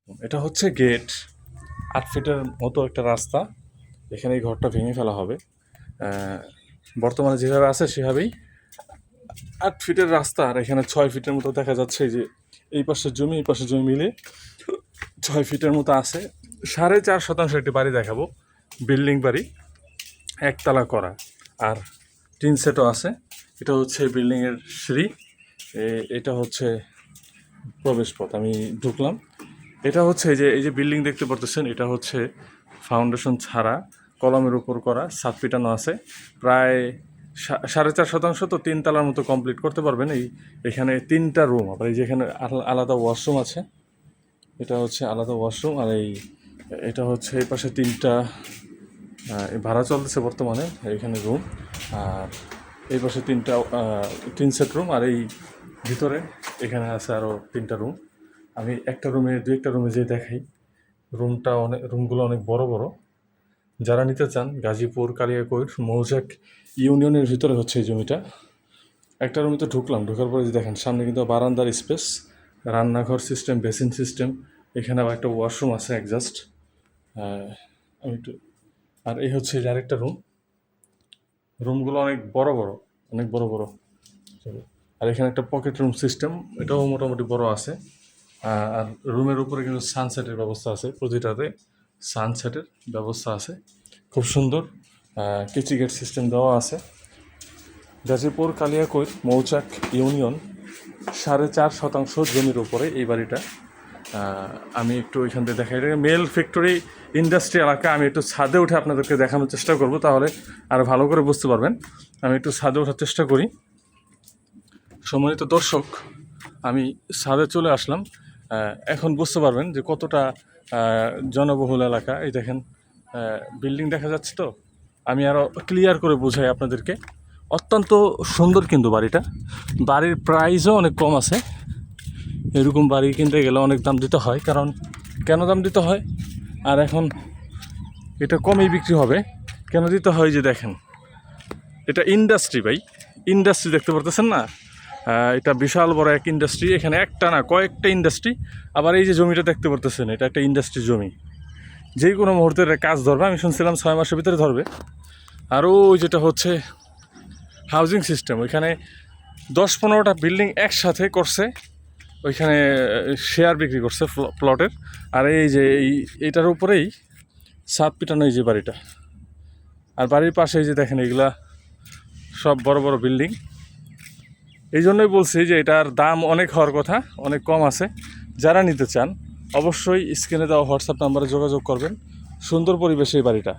এটা হচ্ছে গেট, 8 ফিটের মতো একটা রাস্তা। এখানে এই ঘরটা ভেঙে ফেলা হবে। বর্তমানে যেভাবে আছে সেভাবেই 8 ফিটের রাস্তা, আর এখানে 6 ফিটের মতো দেখা যাচ্ছে যে এই পাশের জমি এই পাশের জমি মিলে 6 ফিটের মতো আছে। 4.5 শতাংশ একটি বাড়ি দেখাবো, বিল্ডিং বাড়ি, একতলা করা, আর টিন সেটও আছে। এটা হচ্ছে বিল্ডিংয়ের সিঁড়ি, এটা হচ্ছে প্রবেশ পথ। আমি ঢুকলাম। এটা হচ্ছে এই যে বিল্ডিং দেখতে পারতেছেন, এটা হচ্ছে ফাউন্ডেশন ছাড়া কলমের উপর করা, ছাদ পিটানো আছে। প্রায় 4.5 শতাংশ, তো 3 তলার মতো কমপ্লিট করতে পারবেন। এখানে 3টা রুম, আবার এই যে এখানে আলাদা ওয়াশরুম আছে। এটা হচ্ছে আলাদা ওয়াশরুম, আর এটা হচ্ছে এই পাশে 3টা ভাড়া চলতেছে বর্তমানে এখানে রুম, আর এই পাশে 3টা 3 সেট রুম, আর এই ভিতরে এখানে আছে আরও 3টা রুম। আমি একটা রুমে যেয়ে দেখাই। রুমগুলো অনেক বড় বড়। যারা নিতে চান, গাজীপুর কালিয়াকৈর মৌচাক ইউনিয়নের ভিতরে হচ্ছে এই জমিটা। একটা রুমে তো ঢোকার পরে যে দেখেন সামনে কিন্তু বারান্দার স্পেস, রান্নাঘর সিস্টেম, বেসিন সিস্টেম, এখানে আবার একটা ওয়াশরুম আছে অ্যাডজাস্ট। আমি একটু, আর এই হচ্ছে যে আরেকটা রুমগুলো অনেক বড় বড়, অনেক বড় বড়। আর এখানে একটা পকেট রুম সিস্টেম, এটাও মোটামুটি বড় আছে। আর রুমের উপরে কিন্তু সানসেটের ব্যবস্থা আছে, প্রতিটাতে সানসেটের ব্যবস্থা আছে, খুব সুন্দর। কিচি গেট সিস্টেম দেওয়া আছে। গাজীপুর কালিয়াকৈর মৌচাক ইউনিয়ন, 4.5 শতাংশ জমির উপরে এই বাড়িটা। আমি একটু ওইখান থেকে দেখাই, মেল ফ্যাক্টরি ইন্ডাস্ট্রি এলাকা। আমি একটু ছাদে উঠে আপনাদেরকে দেখানোর চেষ্টা করব, তাহলে আরও ভালো করে বুঝতে পারবেন। আমি একটু ছাদে ওঠার চেষ্টা করি। সম্মানিত দর্শক, আমি ছাদে চলে আসলাম। এখন বুঝতে পারবেন যে কতটা জনবহুল এলাকা। এই দেখেন বিল্ডিং দেখা যাচ্ছে। তো আমি আরও ক্লিয়ার করে বোঝাই আপনাদেরকে। অত্যন্ত সুন্দর কিন্তু বাড়িটা। বাড়ির প্রাইসও অনেক কম আছে। এরকম বাড়ি কিনতে গেলে অনেক দাম দিতে হয়, কারণ কেন দাম দিতে হয়, আর এখন এটা কমেই বিক্রি হবে। কেন দিতে হয়, যে দেখেন এটা ইন্ডাস্ট্রি ভাই, ইন্ডাস্ট্রি দেখতে পারতেছেন না? এটা বিশাল বড় এক ইন্ডাস্ট্রি। এখানে একটা না, কয়েকটা ইন্ডাস্ট্রি। আবার এই যে জমিটা দেখতে পারতেছেন, এটা একটা ইন্ডাস্ট্রি জমি, যে কোনো মুহূর্তে কাজ ধরবে। আমি শুনছিলাম 6 মাসের ভিতরে ধরবে। আরও যেটা হচ্ছে হাউজিং সিস্টেম, ওইখানে 10-15টা বিল্ডিং একসাথে করছে, ওইখানে শেয়ার বিক্রি করছে প্লটের। আর এই যে এইটার উপরেই ছাদ পিটানো এই যে বাড়িটা। আর বাড়ির পাশে এই যে দেখেন, এগুলা সব বড় বড় বিল্ডিং। এই জন্যই বলছি যে এটার দাম অনেক হওয়ার কথা, অনেক কম আছে। যারা নিতে চান অবশ্যই স্ক্রিনে দেওয়া হোয়াটসঅ্যাপ নাম্বারে যোগাযোগ করবেন। সুন্দর পরিবেশে এই বাড়িটা।